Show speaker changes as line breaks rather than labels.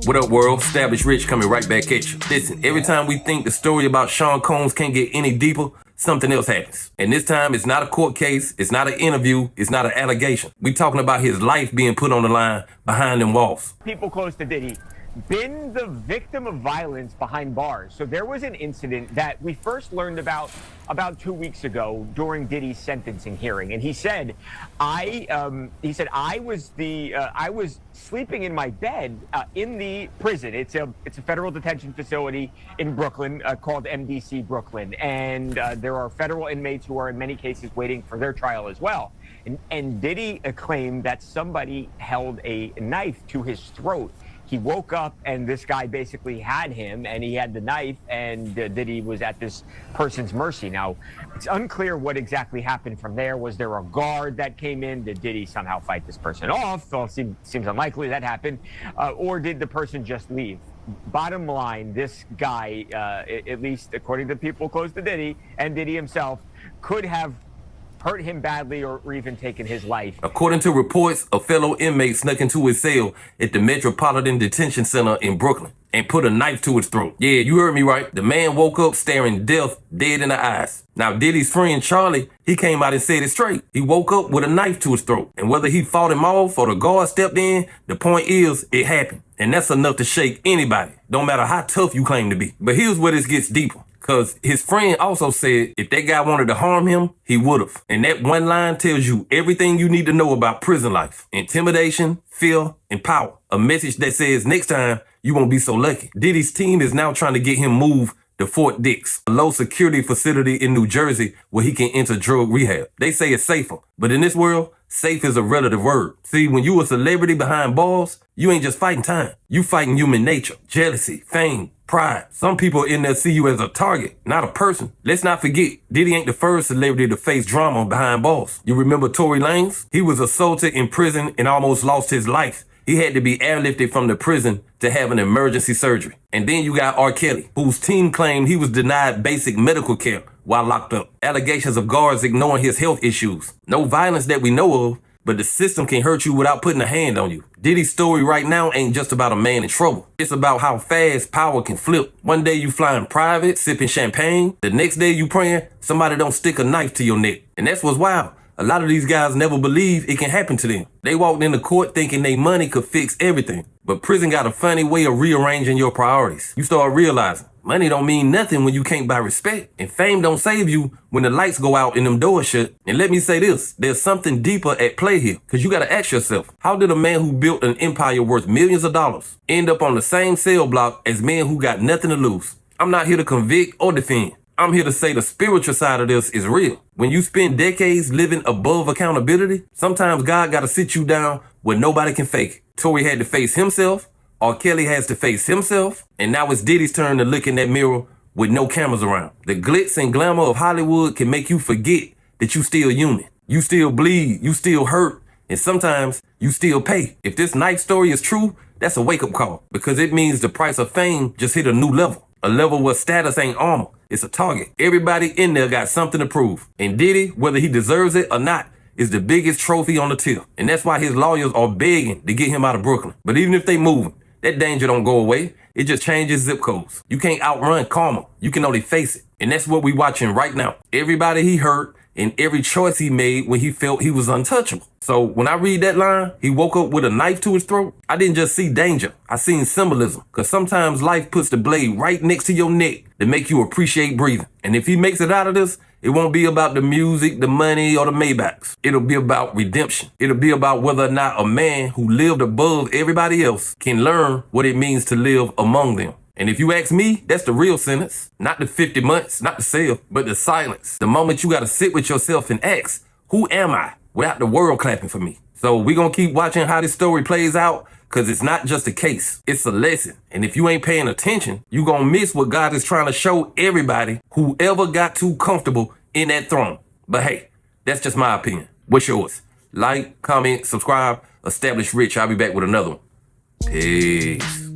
What up, world? Established Rich coming right back at you. Listen, every time we think the story about Sean Combs can't get any deeper, something else happens. And this time, it's not a court case, it's not an interview, it's not an allegation. We talking about his life being put on the line behind them walls.
People close to Diddy been the victim of violence behind bars. So there was an incident that we first learned about 2 weeks ago during Diddy's sentencing hearing, and he said, I was sleeping in my bed in the prison. It's a federal detention facility in Brooklyn called MDC Brooklyn, and there are federal inmates who are in many cases waiting for their trial as well. And Diddy claimed that somebody held a knife to his throat. He woke up and this guy basically had him, and he had the knife, and Diddy was at this person's mercy. Now, it's unclear what exactly happened from there. Was there a guard that came in? Did Diddy somehow fight this person off? Well, it seems unlikely that happened. Or did the person just leave? Bottom line, this guy, at least according to people close to Diddy and Diddy himself, could have hurt him badly or even taken his life.
According to reports, a fellow inmate snuck into his cell at the Metropolitan Detention Center in Brooklyn and put a knife to his throat. Yeah, you heard me right. The man woke up staring death dead in the eyes. Now, Diddy's friend Charlie, he came out and said it straight. He woke up with a knife to his throat. And whether he fought him off or the guard stepped in, the point is, it happened. And that's enough to shake anybody, no matter how tough you claim to be. But here's where this gets deeper. Because his friend also said if that guy wanted to harm him, he would have. And that one line tells you everything you need to know about prison life. Intimidation, fear, and power. A message that says next time, you won't be so lucky. Diddy's team is now trying to get him moved to Fort Dix, a low security facility in New Jersey where he can enter drug rehab. They say it's safer. But in this world, safe is a relative word. See, when you a celebrity behind bars, you ain't just fighting time. You fighting human nature, jealousy, fame, pride. Some people in there see you as a target, not a person. Let's not forget, Diddy ain't the first celebrity to face drama behind bars. You remember Tory Lanez? He was assaulted in prison and almost lost his life. He had to be airlifted from the prison to have an emergency surgery. And then you got R. Kelly, whose team claimed he was denied basic medical care while locked up. Allegations of guards ignoring his health issues. No violence that we know of, but the system can hurt you without putting a hand on you. Diddy's story right now ain't just about a man in trouble. It's about how fast power can flip. One day you flying private, sipping champagne. The next day you praying somebody don't stick a knife to your neck. And that's what's wild. A lot of these guys never believe it can happen to them. They walked into court thinking they money could fix everything. But prison got a funny way of rearranging your priorities. You start realizing money don't mean nothing when you can't buy respect. And fame don't save you when the lights go out and them doors shut. And let me say this, there's something deeper at play here. Because you got to ask yourself, how did a man who built an empire worth millions of dollars end up on the same cell block as men who got nothing to lose? I'm not here to convict or defend. I'm here to say the spiritual side of this is real. When you spend decades living above accountability, sometimes God got to sit you down where nobody can fake it. Tory had to face himself, R. Kelly has to face himself, and now it's Diddy's turn to look in that mirror with no cameras around. The glitz and glamour of Hollywood can make you forget that you still human. You still bleed, you still hurt, and sometimes you still pay. If this knife story is true, that's a wake-up call, because it means the price of fame just hit a new level. A level where status ain't armor, it's a target. Everybody in there got something to prove. And Diddy, whether he deserves it or not, is the biggest trophy on the tip. And that's why his lawyers are begging to get him out of Brooklyn. But even if they move him, that danger don't go away. It just changes zip codes. You can't outrun karma. You can only face it. And that's what we watching right now. Everybody he hurt and every choice he made when he felt he was untouchable. So when I read that line, he woke up with a knife to his throat, I didn't just see danger. I seen symbolism. Because sometimes life puts the blade right next to your neck to make you appreciate breathing. And if he makes it out of this, it won't be about the music, the money, or the Maybachs. It'll be about redemption. It'll be about whether or not a man who lived above everybody else can learn what it means to live among them. And if you ask me, that's the real sentence. Not the 50 months, not the cell, but the silence. The moment you got to sit with yourself and ask, who am I? Without the world clapping for me. So we're going to keep watching how this story plays out, because it's not just a case, it's a lesson. And if you ain't paying attention, you're going to miss what God is trying to show everybody who ever got too comfortable in that throne. But hey, that's just my opinion. What's yours? Like, comment, subscribe, Established Rich. I'll be back with another one. Peace.